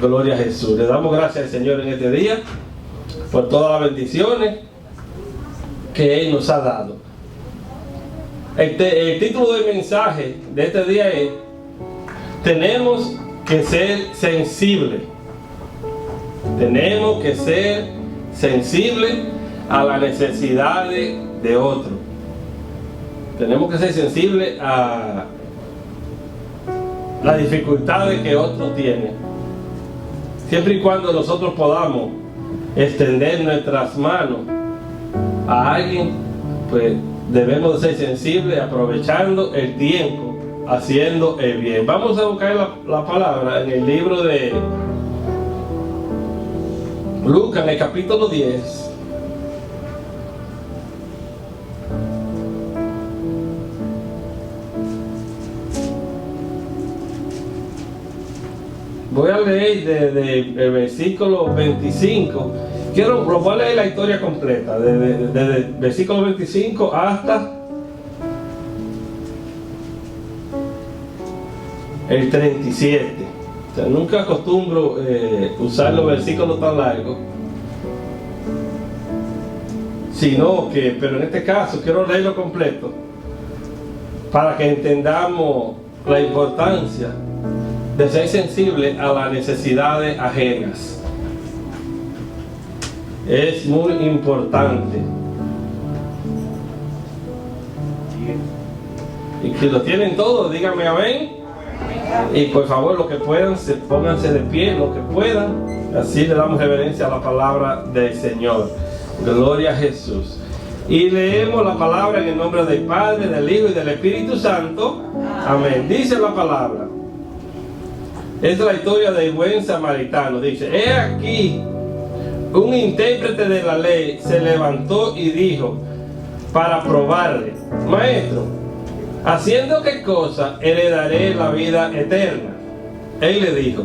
Gloria a Jesús. Le damos gracias al Señor en este día por todas las bendiciones que Él nos ha dado. El título del mensaje de este día es: tenemos que ser sensibles. Tenemos que ser sensibles a las necesidades de otros. Tenemos que ser sensibles a las dificultades que otros tienen. Siempre y cuando nosotros podamos extender nuestras manos a alguien, pues debemos de ser sensibles, aprovechando el tiempo, haciendo el bien. Vamos a buscar la palabra en el libro de Lucas, en el capítulo 10. Voy a leer desde el versículo 25. Voy a leer la historia completa, desde el versículo 25 hasta el 37. O sea, nunca acostumbro usar los versículos tan largos, pero en este caso quiero leerlo completo para que entendamos la importancia de ser sensible a las necesidades ajenas. Es muy importante. Y si lo tienen todos, díganme amén. Y por favor, los que puedan, pónganse de pie, los que puedan. Así le damos reverencia a la palabra del Señor. Gloria a Jesús. Y leemos la palabra en el nombre del Padre, del Hijo y del Espíritu Santo. Amén. Dice la palabra. Es la historia del buen samaritano. Dice: he aquí, un intérprete de la ley se levantó y dijo, para probarle: Maestro, ¿haciendo qué cosa heredaré la vida eterna? Él le dijo: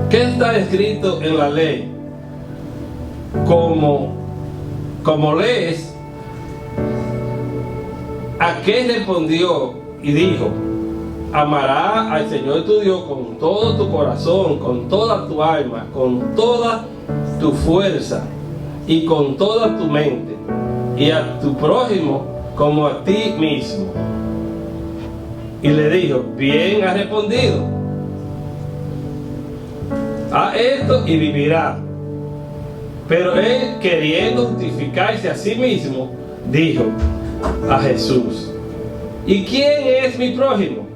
¿qué está escrito en la ley? Como lees. Aquel respondió y dijo: amarás al Señor tu Dios con todo tu corazón, con toda tu alma, con toda tu fuerza y con toda tu mente, y a tu prójimo como a ti mismo. Y le dijo: bien has respondido, haz esto y vivirá. Pero él, queriendo justificarse a sí mismo, dijo a Jesús: ¿y quién es mi prójimo?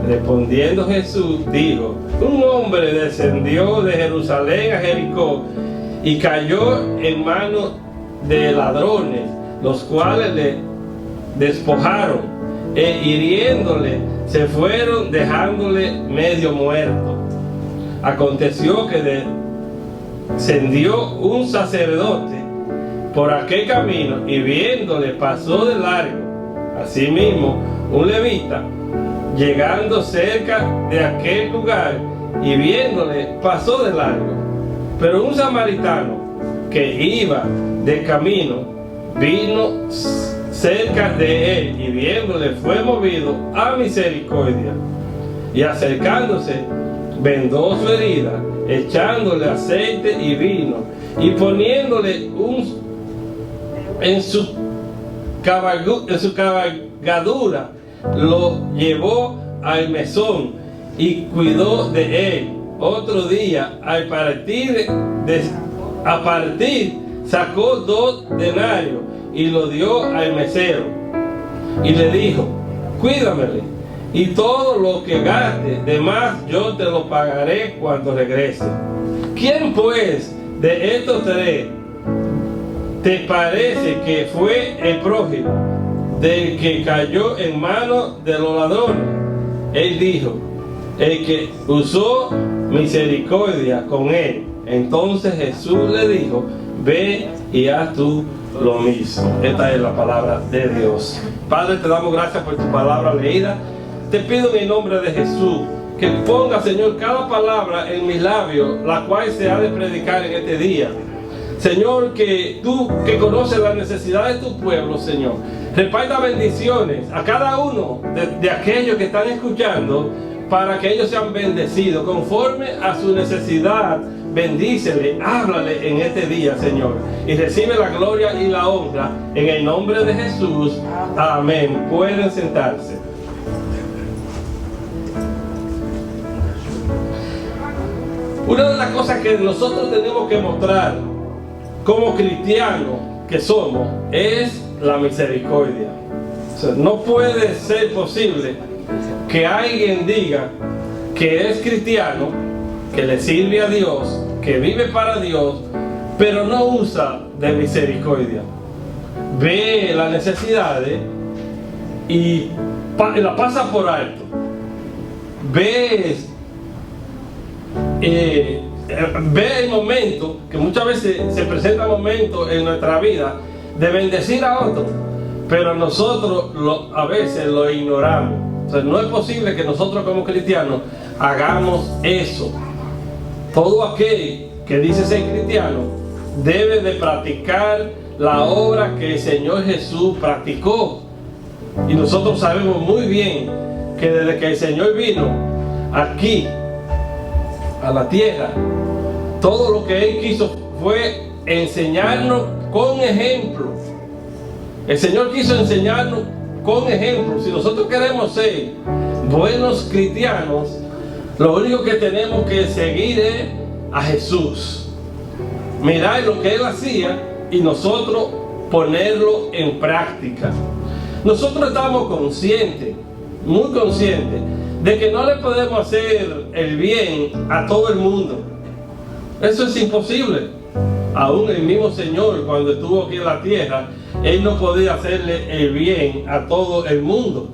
Respondiendo Jesús dijo: un hombre descendió de Jerusalén a Jericó y cayó en manos de ladrones, los cuales le despojaron e hiriéndole se fueron, dejándole medio muerto. Aconteció que descendió un sacerdote por aquel camino y viéndole pasó de largo. Asimismo un levita, llegando cerca de aquel lugar y viéndole, pasó de largo. Pero un samaritano que iba de camino vino cerca de él y viéndole fue movido a misericordia, y acercándose vendó su herida, echándole aceite y vino, y poniéndole en su cabalgadura, lo llevó al mesón y cuidó de él. Otro día, al partir, sacó 2 denarios y lo dio al mesero y le dijo: cuídamele, y todo lo que gaste de más yo te lo pagaré cuando regrese. ¿Quién pues de estos 3 te parece que fue el prójimo del que cayó en manos de los ladrones? Él dijo: el que usó misericordia con él. Entonces Jesús le dijo: ve y haz tú lo mismo. Esta es la palabra de Dios. Padre, te damos gracias por tu palabra leída. Te pido en el nombre de Jesús que ponga, Señor, cada palabra en mis labios, la cual se ha de predicar en este día. Señor, que tú que conoces las necesidades de tu pueblo, Señor, reparta bendiciones a cada uno de aquellos que están escuchando, para que ellos sean bendecidos conforme a su necesidad. Bendícele, háblale en este día, Señor, y recibe la gloria y la honra en el nombre de Jesús. Amén. Pueden sentarse. Una de las cosas que nosotros tenemos que mostrar como cristianos que somos es la misericordia. O sea, no puede ser posible que alguien diga que es cristiano, que le sirve a Dios, que vive para Dios, pero no usa de misericordia. Ve las necesidades y la pasa por alto. Ve el momento, que muchas veces se presenta momentos en nuestra vida de bendecir a otros, pero nosotros a veces lo ignoramos. O sea, no es posible que nosotros como cristianos hagamos eso. Todo aquel que dice ser cristiano debe de practicar la obra que el Señor Jesús practicó. Y nosotros sabemos muy bien que desde que el Señor vino aquí a la tierra, todo lo que Él quiso fue enseñarnos con ejemplo. El Señor quiso enseñarnos con ejemplo. Si nosotros queremos ser buenos cristianos, lo único que tenemos que seguir es a Jesús. Mirar lo que Él hacía y nosotros ponerlo en práctica. Nosotros estamos conscientes, muy conscientes, de que no le podemos hacer el bien a todo el mundo. Eso es imposible. Aún el mismo Señor, cuando estuvo aquí en la tierra, Él no podía hacerle el bien a todo el mundo.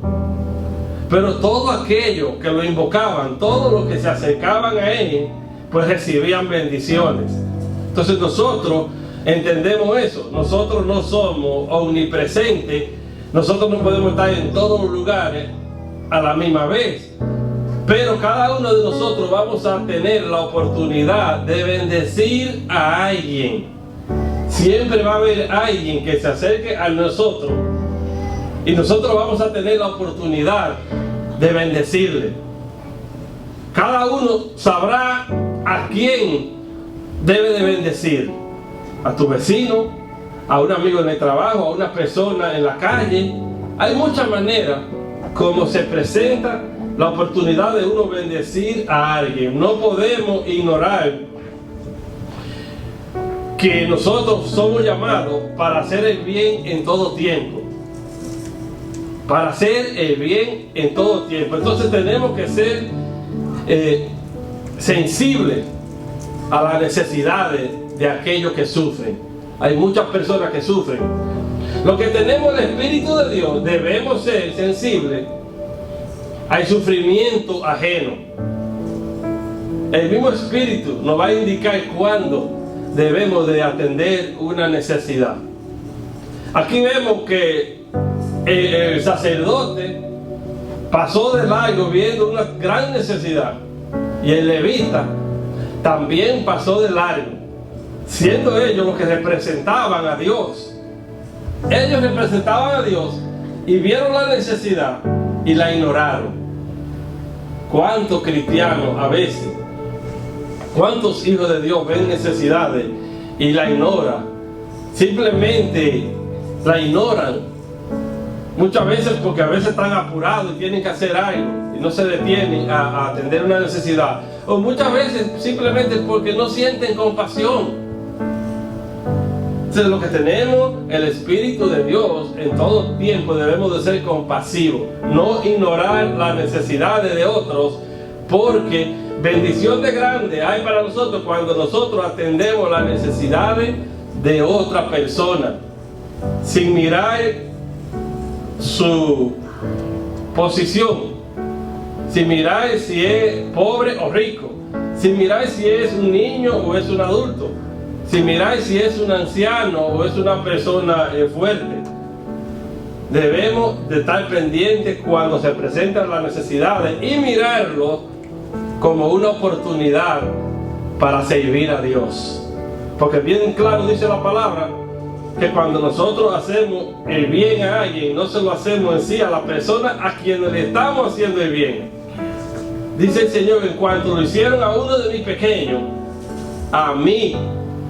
Pero todo aquello que lo invocaban, todos los que se acercaban a Él, pues recibían bendiciones. Entonces nosotros entendemos eso. Nosotros no somos omnipresentes. Nosotros no podemos estar en todos los lugares a la misma vez. Pero cada uno de nosotros vamos a tener la oportunidad de bendecir a alguien. Siempre va a haber alguien que se acerque a nosotros y nosotros vamos a tener la oportunidad de bendecirle. Cada uno sabrá a quién debe de bendecir. A tu vecino, a un amigo en el trabajo, a una persona en la calle. Hay muchas maneras como se presenta la oportunidad de uno bendecir a alguien. No podemos ignorar que nosotros somos llamados para hacer el bien en todo tiempo. Para hacer el bien en todo tiempo. Entonces tenemos que ser sensibles a las necesidades de aquellos que sufren. Hay muchas personas que sufren. Los que tenemos el Espíritu de Dios debemos ser sensibles al sufrimiento ajeno. El mismo Espíritu nos va a indicar cuándo debemos de atender una necesidad. Aquí vemos que el sacerdote pasó de largo viendo una gran necesidad, y el levita también pasó de largo, siendo ellos los que representaban a Dios. Ellos representaban a Dios y vieron la necesidad y la ignoraron. ¿Cuántos cristianos a veces, cuántos hijos de Dios ven necesidades y la ignoran? Simplemente la ignoran. Muchas veces porque a veces están apurados y tienen que hacer algo y no se detienen a atender una necesidad. O muchas veces simplemente porque no sienten compasión. Entonces, lo que tenemos, el Espíritu de Dios, en todo tiempo debemos de ser compasivos, no ignorar las necesidades de otros, porque bendición de grande hay para nosotros cuando nosotros atendemos las necesidades de otra persona, sin mirar su posición, sin mirar si es pobre o rico, sin mirar si es un niño o es un adulto, sin mirar si es un anciano o es una persona fuerte. Debemos de estar pendientes cuando se presentan las necesidades y mirarlo como una oportunidad para servir a Dios. Porque bien claro dice la palabra que cuando nosotros hacemos el bien a alguien, no se lo hacemos en sí a la persona a quien le estamos haciendo el bien, Dice el Señor, en cuanto lo hicieron a uno de mis pequeños, a mí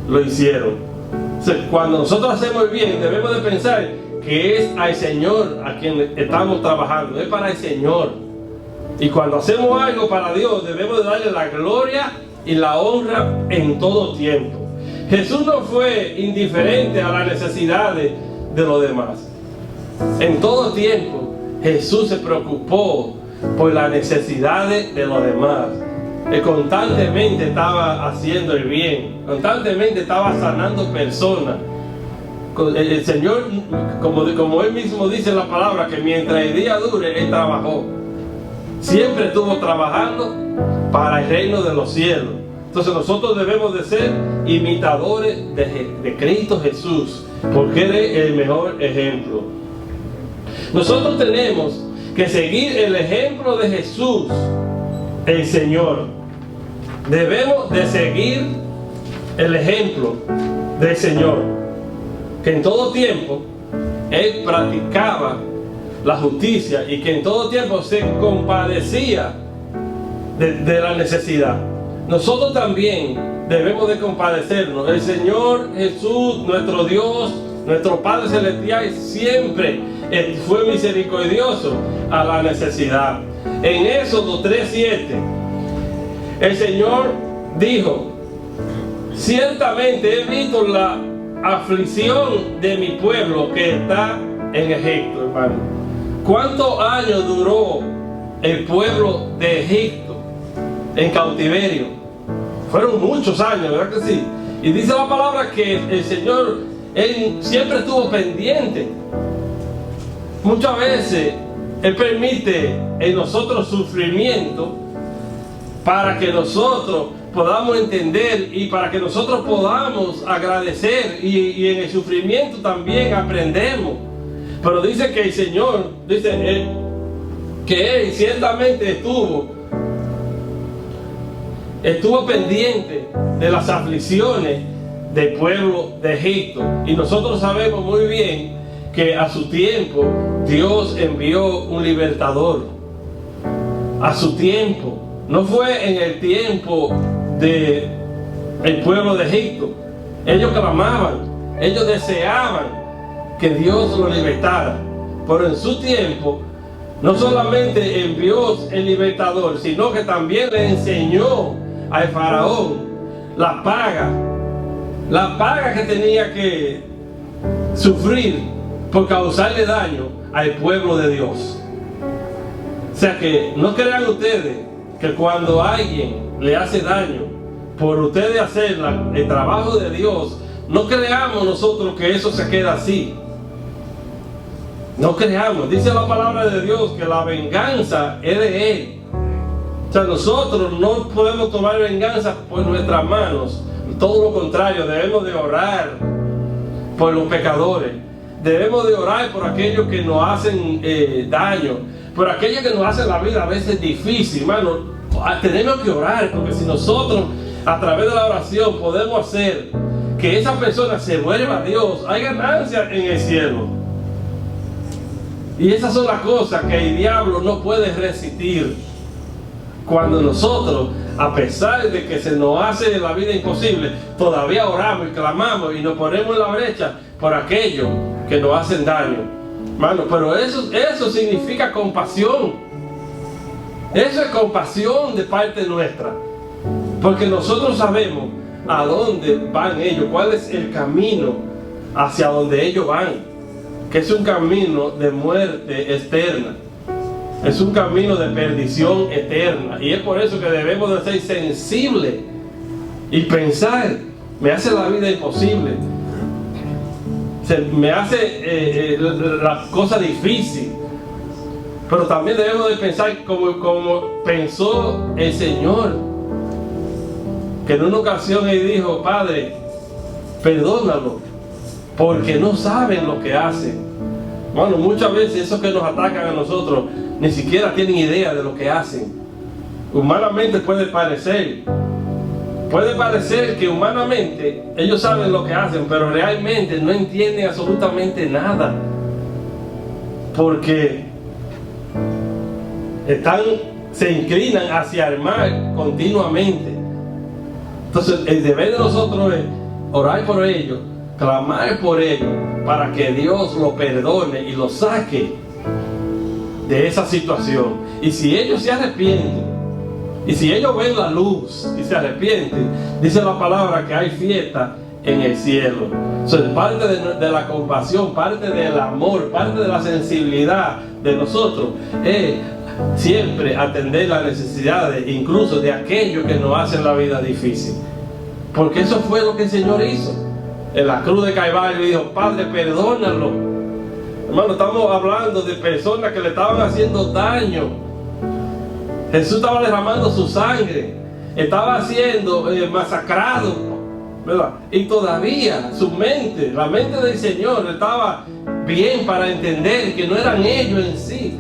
lo hicieron. O sea, cuando nosotros hacemos el bien, debemos de pensar que es al Señor a quien estamos trabajando, es para el Señor. Y cuando hacemos algo para Dios, debemos de darle la gloria y la honra en todo tiempo. Jesús no fue indiferente a las necesidades de los demás. En todo tiempo, Jesús se preocupó por las necesidades de los demás. Él constantemente estaba haciendo el bien, constantemente estaba sanando personas. El Señor, como Él mismo dice en la palabra, que mientras el día dure, Él trabajó. Siempre estuvo trabajando para el reino de los cielos. Entonces nosotros debemos de ser imitadores de Cristo Jesús, porque Él es el mejor ejemplo. Nosotros tenemos que seguir el ejemplo de Jesús, el Señor. Debemos de seguir el ejemplo del Señor, que en todo tiempo Él practicaba la justicia y que en todo tiempo se compadecía de la necesidad. Nosotros también debemos de compadecernos. El Señor Jesús, nuestro Dios, nuestro Padre Celestial, siempre fue misericordioso a la necesidad. En Éxodo 3:7, el Señor dijo: ciertamente he visto la aflicción de mi pueblo que está en Egipto, hermano. ¿Cuántos años duró el pueblo de Egipto en cautiverio? Fueron muchos años, ¿verdad que sí? Y dice la palabra que el Señor, Él siempre estuvo pendiente. Muchas veces Él permite en nosotros sufrimiento para que nosotros podamos entender y para que nosotros podamos agradecer, y en el sufrimiento también aprendemos. Pero dice que el Señor, dice que Él ciertamente estuvo pendiente de las aflicciones del pueblo de Egipto. Y nosotros sabemos muy bien que a su tiempo Dios envió un libertador. A su tiempo. No fue en el tiempo del pueblo de Egipto. Ellos clamaban, ellos deseaban que Dios los libertara. Pero en su tiempo no solamente envió el libertador, sino que también le enseñó al faraón la paga que tenía que sufrir por causarle daño al pueblo de Dios. O sea que no crean ustedes que cuando alguien le hace daño por ustedes hacer el trabajo de Dios, no creamos nosotros que eso se queda así. No creamos. Dice la palabra de Dios que la venganza es de Él. O sea, nosotros no podemos tomar venganza por nuestras manos. Todo lo contrario, debemos de orar por los pecadores. Debemos de orar por aquellos que nos hacen daño, por aquellos que nos hacen la vida a veces difícil, hermano. Tenemos que orar, porque si nosotros a través de la oración podemos hacer que esa persona se vuelva a Dios, hay ganancia en el cielo. Y esas son las cosas que el diablo no puede resistir. Cuando nosotros, a pesar de que se nos hace la vida imposible, todavía oramos y clamamos y nos ponemos en la brecha por aquellos que nos hacen daño. Hermano, pero eso significa compasión. Eso es compasión de parte nuestra. Porque nosotros sabemos a dónde van ellos, cuál es el camino hacia donde ellos van. Que es un camino de muerte externa. Es un camino de perdición eterna. Y es por eso que debemos de ser sensibles y pensar: me hace la vida imposible, me hace la cosa difícil. Pero también debemos de pensar como pensó el Señor, que en una ocasión Él dijo: Padre, perdónalo, porque no saben lo que hacen. Bueno, muchas veces esos que nos atacan a nosotros ni siquiera tienen idea de lo que hacen. Humanamente puede parecer que humanamente ellos saben lo que hacen, pero realmente no entienden absolutamente nada, porque están se inclinan hacia el mal continuamente. Entonces el deber de nosotros es orar por ellos, clamar por ellos, para que Dios lo perdone y lo saque de esa situación. Y si ellos se arrepienten, y si ellos ven la luz y se arrepienten, dice la palabra que hay fiesta en el cielo. Entonces, parte de la compasión, parte del amor, parte de la sensibilidad de nosotros es siempre atender las necesidades, incluso de aquellos que nos hacen la vida difícil. Porque eso fue lo que el Señor hizo. En la cruz de Calvario dijo: Padre, perdónalo. Hermano, estamos hablando de personas que le estaban haciendo daño. Jesús estaba derramando su sangre, estaba siendo masacrado, ¿verdad? Y todavía su mente, la mente del Señor estaba bien para entender que no eran ellos en sí,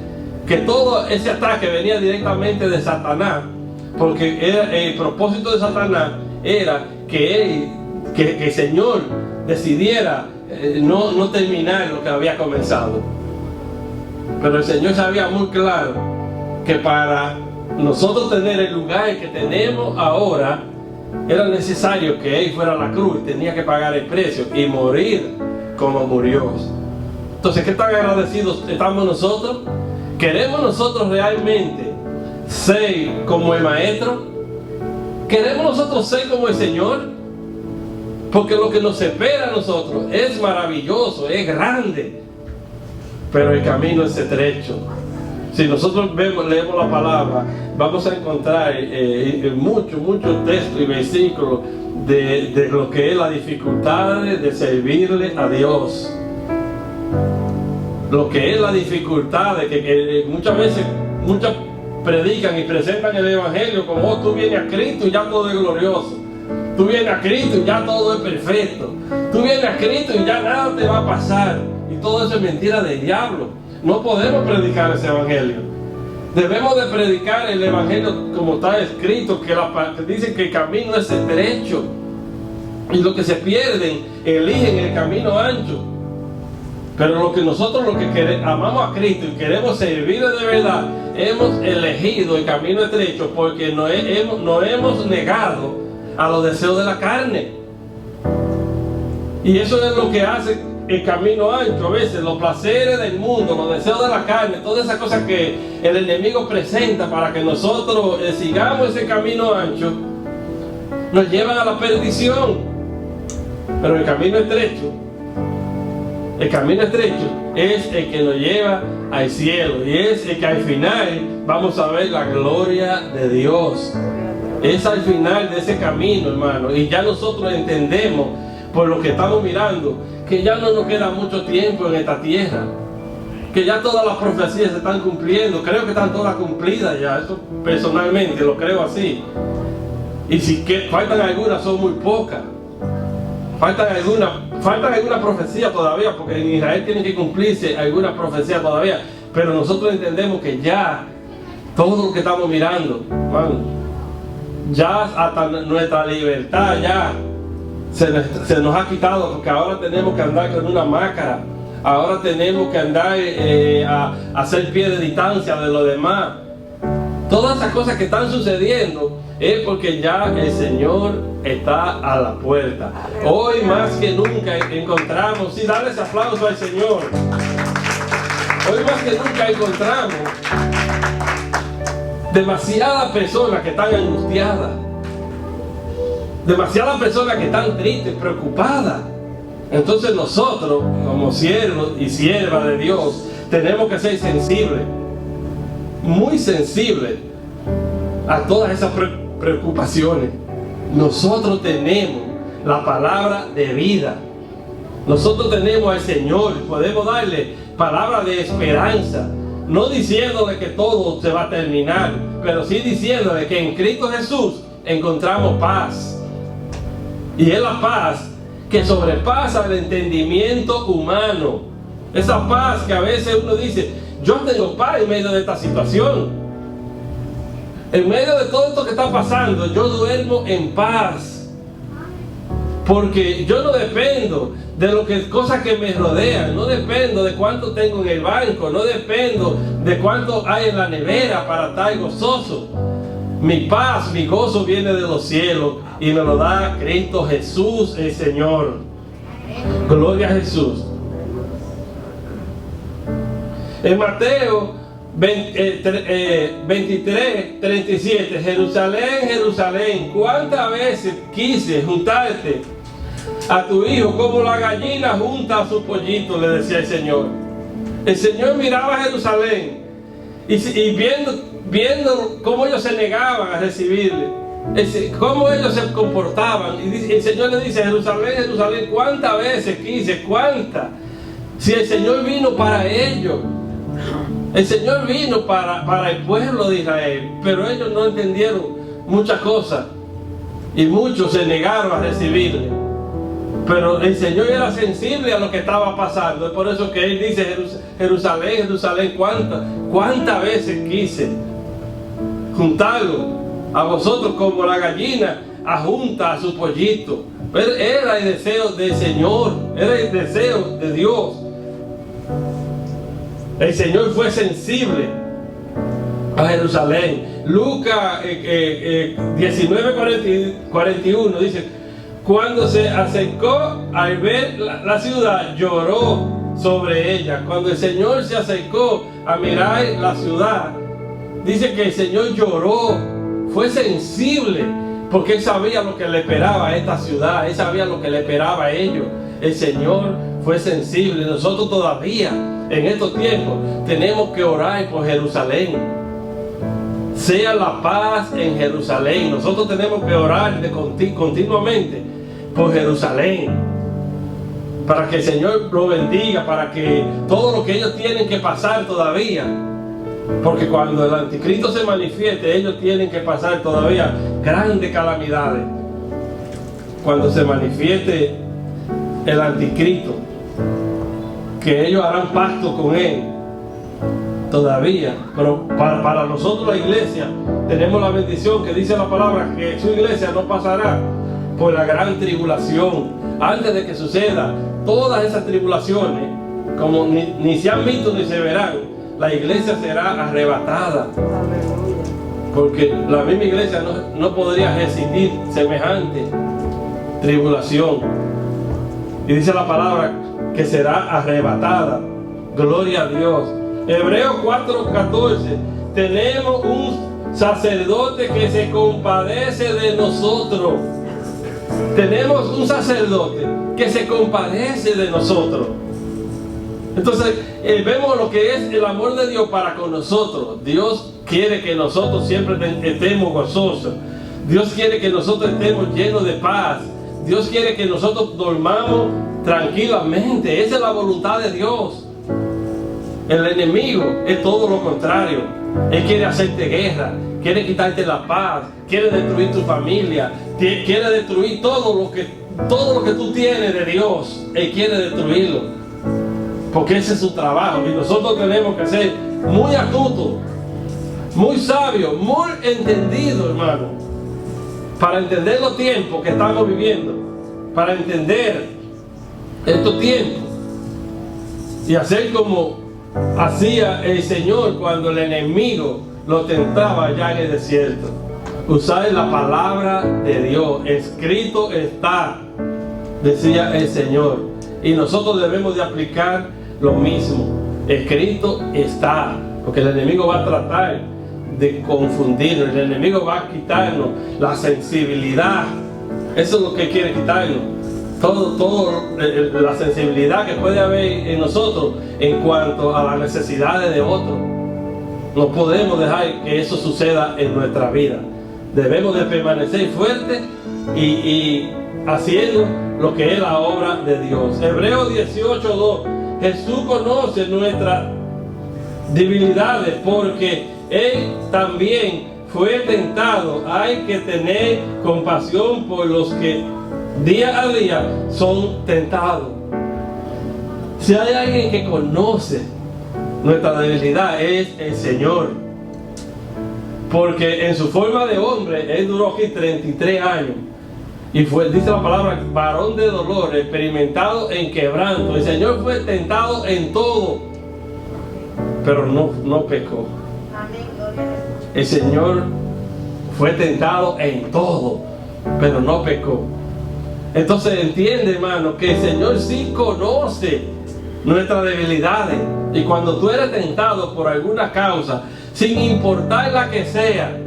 que todo ese ataque venía directamente de Satanás, porque el propósito de Satanás era que el Señor decidiera no terminar lo que había comenzado. Pero el Señor sabía muy claro que para nosotros tener el lugar que tenemos ahora, era necesario que Él fuera a la cruz, tenía que pagar el precio y morir como murió. Entonces, ¿qué tan agradecidos estamos nosotros? ¿Queremos nosotros realmente ser como el Maestro? ¿Queremos nosotros ser como el Señor? Porque lo que nos espera a nosotros es maravilloso, es grande, pero el camino es estrecho. Si nosotros leemos la palabra, vamos a encontrar muchos textos y versículos de lo que es la dificultad de servirle a Dios. Lo que es la dificultad de que muchas veces, muchas predican y presentan el Evangelio como: oh, tú vienes a Cristo y ya todo es glorioso. Tú vienes a Cristo y ya todo es perfecto. Tú vienes a Cristo y ya nada te va a pasar. Y todo eso es mentira del diablo. No podemos predicar ese Evangelio. Debemos de predicar el Evangelio como está escrito, que dicen que el camino es estrecho y los que se pierden eligen el camino ancho. Pero lo que queremos, amamos a Cristo y queremos servirle de verdad, hemos elegido el camino estrecho porque no hemos negado a los deseos de la carne. Y eso es lo que hace el camino ancho. A veces los placeres del mundo, los deseos de la carne, todas esas cosas que el enemigo presenta para que nosotros sigamos ese camino ancho, nos llevan a la perdición. Pero el camino estrecho es el que nos lleva al cielo, y es el que al final vamos a ver la gloria de Dios. Es al final de ese camino, hermano, y ya nosotros entendemos por lo que estamos mirando que ya no nos queda mucho tiempo en esta tierra, que ya todas las profecías se están cumpliendo. Creo que están todas cumplidas ya, eso personalmente lo creo así. Y si faltan algunas, son muy pocas. Faltan algunas profecías todavía, porque en Israel tienen que cumplirse algunas profecías todavía. Pero nosotros entendemos que ya todo lo que estamos mirando, hermano, ya hasta nuestra libertad ya se nos ha quitado, porque ahora tenemos que andar con una máscara, ahora tenemos que andar a hacer pie de distancia de los demás. Todas esas cosas que están sucediendo es porque ya el Señor está a la puerta. Hoy más que nunca encontramos, sí, darle ese aplauso al Señor. Hoy más que nunca encontramos demasiadas personas que están angustiadas, demasiadas personas que están tristes, preocupadas. Entonces nosotros, como siervos y siervas de Dios, tenemos que ser sensibles, muy sensibles a todas esas preocupaciones. Nosotros tenemos la palabra de vida. Nosotros tenemos al Señor, podemos darle palabra de esperanza. No diciéndole que todo se va a terminar, pero sí diciéndole que en Cristo Jesús encontramos paz. Y es la paz que sobrepasa el entendimiento humano. Esa paz que a veces uno dice: yo tengo paz en medio de esta situación. En medio de todo esto que está pasando, yo duermo en paz. Porque yo no dependo de cosas que me rodean, no dependo de cuánto tengo en el banco, no dependo de cuánto hay en la nevera para estar gozoso. Mi paz, mi gozo viene de los cielos y me lo da Cristo Jesús, el Señor. Gloria a Jesús. En Mateo 23, 37, Jerusalén, Jerusalén, ¿cuántas veces quise juntarte a tu hijo como la gallina junta a su pollito? Le decía el Señor. El Señor miraba a Jerusalén y viendo cómo ellos se negaban a recibirle, cómo ellos se comportaban, y el Señor le dice: Jerusalén, Jerusalén, ¿cuántas veces quise? ¿Cuántas? Si el Señor vino para ellos. El Señor vino para el pueblo de Israel, pero ellos no entendieron muchas cosas y muchos se negaron a recibirle. Pero el Señor era sensible a lo que estaba pasando. Es por eso que Él dice: Jerusalén, Jerusalén, ¿cuántas veces quise juntarlo a vosotros como la gallina ajunta a su pollito? Era el deseo del Señor, era el deseo de Dios. El Señor fue sensible a Jerusalén. Lucas 19:41 dice: cuando se acercó al ver la ciudad, lloró sobre ella. Cuando el Señor se acercó a mirar la ciudad, dice que el Señor lloró, fue sensible, porque Él sabía lo que le esperaba a esta ciudad, Él sabía lo que le esperaba a ellos. El Señor fue sensible. Nosotros todavía en estos tiempos tenemos que orar por Jerusalén. Sea la paz en Jerusalén. Nosotros tenemos que orar continuamente por Jerusalén, para que el Señor lo bendiga, para que todo lo que ellos tienen que pasar todavía, porque cuando el anticristo se manifieste, ellos tienen que pasar todavía grandes calamidades. Cuando se manifieste el anticristo, que ellos harán pacto con él todavía. Pero para nosotros, la iglesia, tenemos la bendición que dice la palabra que su iglesia no pasará por la gran tribulación. Antes de que suceda todas esas tribulaciones, como ni se han visto ni se verán, la iglesia será arrebatada, porque la misma iglesia no podría resistir semejante tribulación. Y dice la palabra que será arrebatada. Gloria a Dios. Hebreos 4:14. Tenemos un sacerdote que se compadece de nosotros. Tenemos un sacerdote que se compadece de nosotros. Entonces vemos lo que es el amor de Dios para con nosotros. Dios quiere que nosotros siempre estemos gozosos. Dios quiere que nosotros estemos llenos de paz. Dios quiere que nosotros dormamos tranquilamente. Esa es la voluntad de Dios. El enemigo es todo lo contrario. Él quiere hacerte guerra, quiere quitarte la paz, quiere destruir tu familia, quiere destruir todo lo que tú tienes de Dios. Él quiere destruirlo, porque ese es su trabajo. Y nosotros tenemos que ser muy astutos, muy sabios, muy entendidos, hermano, para entender los tiempos que estamos viviendo, para entender estos tiempos y hacer como hacía el Señor cuando el enemigo lo tentaba allá en el desierto. Usar la palabra de Dios. Escrito está, decía el Señor, y nosotros debemos de aplicar lo mismo. Escrito está, porque el enemigo va a tratar de confundirnos, el enemigo va a quitarnos la sensibilidad. Eso es lo que quiere quitarnos. La sensibilidad que puede haber en nosotros en cuanto a las necesidades de otros. No podemos dejar que eso suceda en nuestra vida. Debemos de permanecer fuertes y haciendo lo que es la obra de Dios. Hebreos 18:2. Jesús conoce nuestras debilidades porque Él también fue tentado. Hay que tener compasión por los que día a día son tentados. Si hay alguien que conoce nuestra debilidad, es el Señor, porque en su forma de hombre Él duró aquí 33 años Y fue, dice la palabra, varón de dolor, experimentado en quebranto. El Señor fue tentado en todo, pero no pecó. El Señor fue tentado en todo, pero no pecó. Entonces entiende, hermano, que el Señor sí conoce nuestras debilidades. Y cuando tú eres tentado por alguna causa, sin importar la que sea,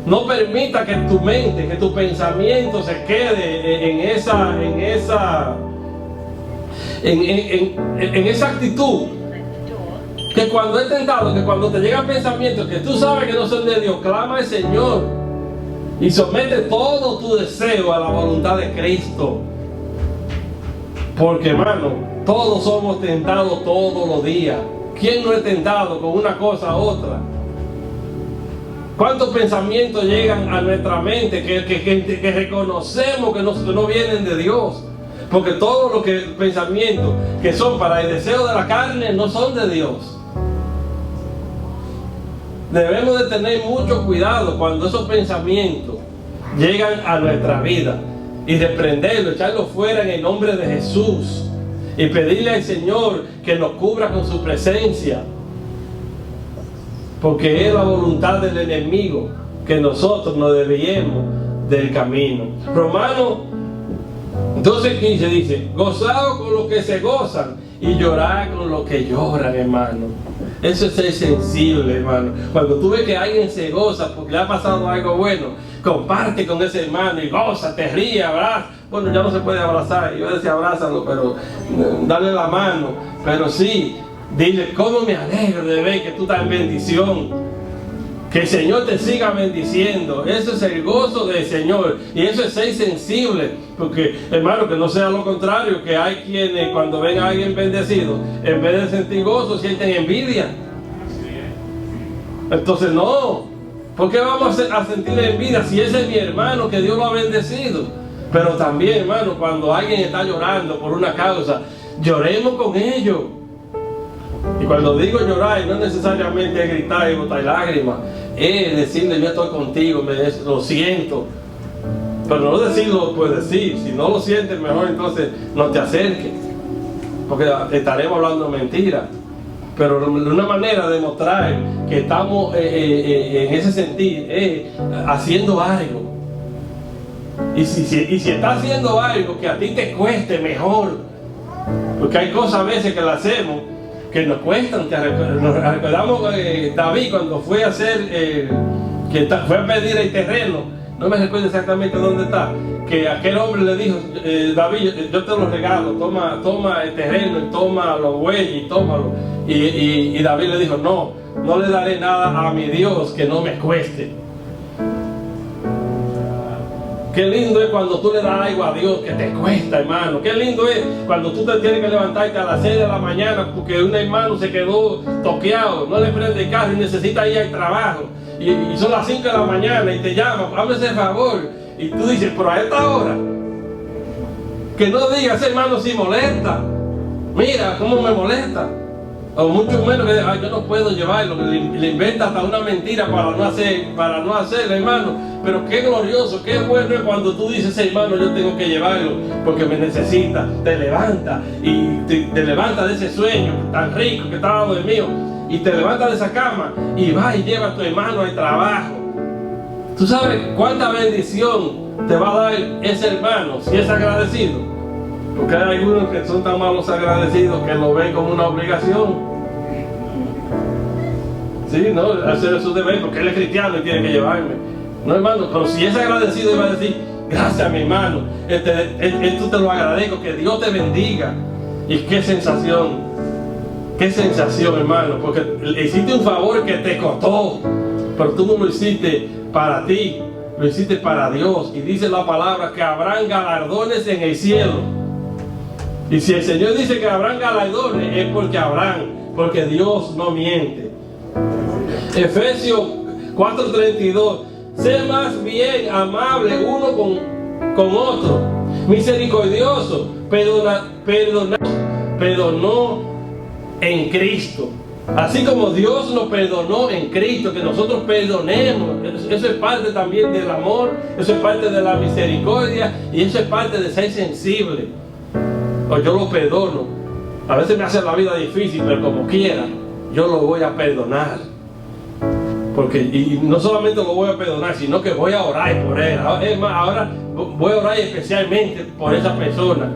no permita que tu mente, que tu pensamiento se quede en esa actitud. Que cuando es tentado, que cuando te llegan pensamientos que tú sabes que no son de Dios, clama al Señor y somete todo tu deseo a la voluntad de Cristo. Porque, hermano, todos somos tentados todos los días. ¿Quién no es tentado con una cosa u otra? ¿Cuántos pensamientos llegan a nuestra mente que reconocemos que no vienen de Dios? Porque todos los pensamientos que son para el deseo de la carne no son de Dios. Debemos de tener mucho cuidado cuando esos pensamientos llegan a nuestra vida y reprenderlos, echarlos fuera en el nombre de Jesús y pedirle al Señor que nos cubra con su presencia. Porque es la voluntad del enemigo que nosotros nos desviemos del camino. Romanos 12:15 dice: gozaos con los que se gozan y llorar con los que lloran, hermano. Eso es ser sensible, hermano. Cuando tú ves que alguien se goza porque le ha pasado algo bueno, comparte con ese hermano y goza, te ríe, abraza. Bueno, ya no se puede abrazar, yo decía abrázalo, pero dale la mano. Pero sí, dile: cómo me alegro de ver que tú estás en bendición. Que el Señor te siga bendiciendo. Eso es el gozo del Señor. Y eso es ser sensible. Porque, hermano, que no sea lo contrario, que hay quienes cuando ven a alguien bendecido, en vez de sentir gozo, sienten envidia. Entonces no. ¿Por qué vamos a sentir envidia si ese es mi hermano que Dios lo ha bendecido? Pero también, hermano, cuando alguien está llorando por una causa, lloremos con ellos. Y cuando digo llorar, no necesariamente es gritar y botar lágrimas, es decirle: yo estoy contigo, lo siento. Pero no decirlo por decir. Si no lo sientes, mejor entonces no te acerques, porque estaremos hablando mentira. Pero una manera de mostrar que estamos en ese sentido es haciendo algo. Y si estás haciendo algo que a ti te cueste, mejor. Porque hay cosas a veces que las hacemos que nos cuestan. Nos recordamos David cuando fue a hacer, fue a pedir el terreno. No me recuerdo exactamente dónde está. Que aquel hombre le dijo: David, yo te lo regalo, toma el terreno, y toma los bueyes, y tómalo. Y David le dijo: no le daré nada a mi Dios que no me cueste. Qué lindo es cuando tú le das algo a Dios que te cuesta, hermano. Qué lindo es cuando tú te tienes que levantarte a las 6 de la mañana porque un hermano se quedó toqueado, no le prende el carro y necesita ir al trabajo. Y son las 5 de la mañana y te llama: hazme ese favor. Y tú dices: pero a esta hora. Que no digas: hermano, si molesta. Mira cómo me molesta. O mucho menos que yo no puedo llevarlo. Le inventa hasta una mentira para no hacerlo, hermano. Pero qué glorioso, qué bueno es cuando tú dices: hermano, yo tengo que llevarlo porque me necesita. Te levanta y te levanta de ese sueño tan rico que estaba dormido. Y te levanta de esa cama y va y lleva a tu hermano al trabajo. ¿Tú sabes cuánta bendición te va a dar ese hermano si es agradecido? Porque hay algunos que son tan malos agradecidos que lo ven como una obligación. Sí, no, hacer su deber porque él es cristiano y tiene que llevarme. No, hermano, pero si es agradecido, va a decir: gracias, mi hermano, esto te lo agradezco, que Dios te bendiga. Y qué sensación, hermano, porque hiciste un favor que te costó, pero tú no lo hiciste para ti, lo hiciste para Dios. Y dice la palabra que habrán galardones en el cielo. Y si el Señor dice que habrán galardones, es porque habrán, porque Dios no miente. Efesios 4:32: sé más bien amable uno con otro, misericordioso, perdonó en Cristo. Así como Dios nos perdonó en Cristo, que nosotros perdonemos. Eso es parte también del amor, eso es parte de la misericordia y eso es parte de ser sensible. O yo lo perdono. A veces me hace la vida difícil, pero como quiera, yo lo voy a perdonar. Porque, y no solamente lo voy a perdonar, sino que voy a orar por él. Es más, ahora voy a orar especialmente por esa persona,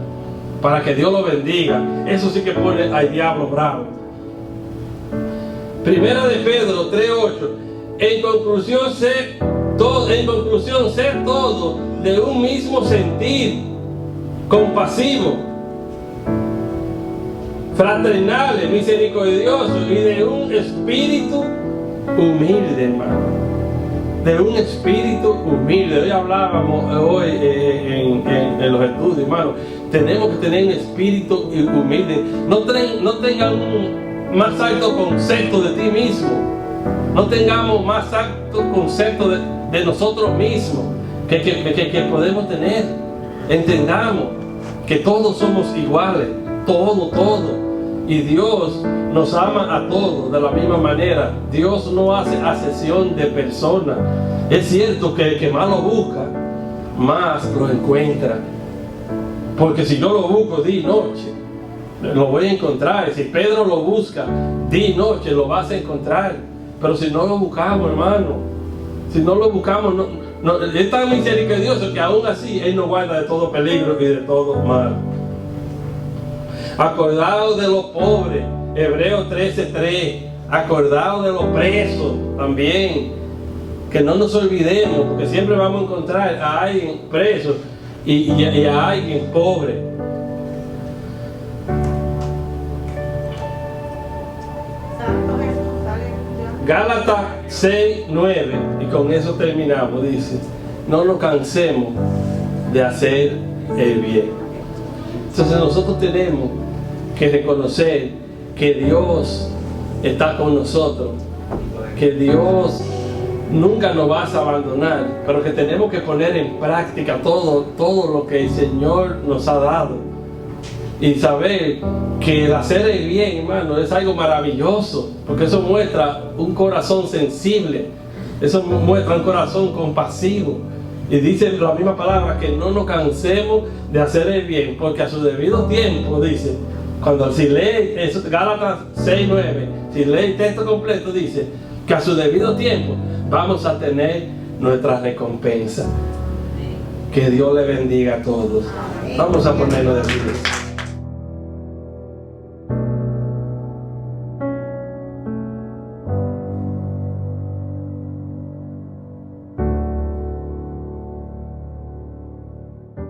para que Dios lo bendiga. Eso sí que pone al diablo bravo. Primera de Pedro 3:8. En conclusión, ser todo de un mismo sentir, compasivo, fraternales, misericordiosos y de un espíritu humilde, hermano. De un espíritu humilde. Hoy hablábamos en los estudios, hermano. Tenemos que tener un espíritu humilde. No tengan un más alto concepto de ti mismo. No tengamos más alto concepto de nosotros mismos que podemos tener. Entendamos que todos somos iguales. Todo. Y Dios nos ama a todos de la misma manera. Dios no hace acepción de personas. Es cierto que el que más lo busca, más lo encuentra. Porque si yo lo busco día y noche, lo voy a encontrar. Si Pedro lo busca día y noche, lo vas a encontrar. Pero si no lo buscamos, hermano, si no lo buscamos, es tan misericordioso que aún así Él nos guarda de todo peligro y de todo mal. Acordaos de los pobres, Hebreos 13:3. Acordaos de los presos también. Que no nos olvidemos, porque siempre vamos a encontrar a alguien preso y a alguien pobre. Gálatas 6:9, y con eso terminamos. Dice: no nos cansemos de hacer el bien. Entonces nosotros tenemos que reconocer que Dios está con nosotros, que Dios nunca nos va a abandonar, pero que tenemos que poner en práctica todo lo que el Señor nos ha dado y saber que el hacer el bien, hermano, es algo maravilloso, porque eso muestra un corazón sensible, eso muestra un corazón compasivo. Y dice la misma palabra, que no nos cansemos de hacer el bien, porque a su debido tiempo, dice, si lee Gálatas 6:9, si lee el texto completo, dice que a su debido tiempo vamos a tener nuestra recompensa. Que Dios le bendiga a todos. Vamos a ponernos de pie.